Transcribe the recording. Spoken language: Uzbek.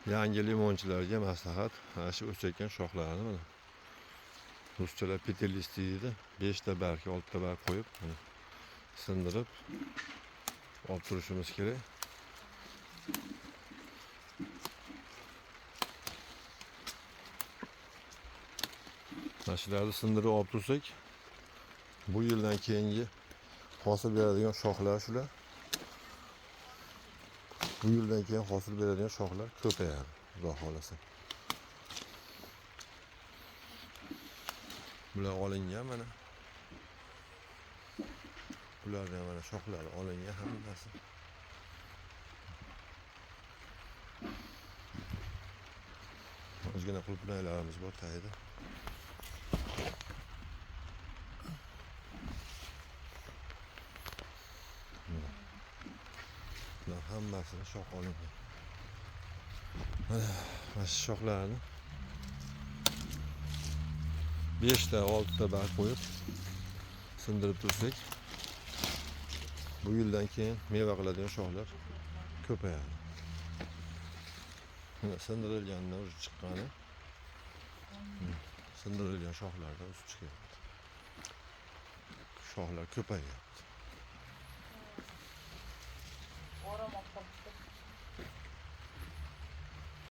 Yangi limonchilarga maslahat, mana shu o'sayotgan shoxlarni mana ruschalar petelist deydi. 5 ta barg, 6 ta barg qo'yib, sindirib olib turishimiz kerak. Mana shularni sindirib olib tursak, bu yildan keyingi hosil beradigan shoxlar shular. Bu yildan keyin hosil beradigan shoxlar ko'payadi, Xudo xolasa. Bular olingan mana. Bulardan mana shoxlari olingan hammasi. Ozgina qulupnaylarimiz bor tagida. Bular hammasini shox olingan. Mana shu shoxlarni 5 ta 6 ta barg qo'yib sindirib tursak, bu yildan keyin meva qiladigan shoxlar ko'payadi. Mana sindirilgandan o'zi chiqqani. Sindirilgan shoxlardan o'sib chiqyapti. Shoxlar ko'payyapti.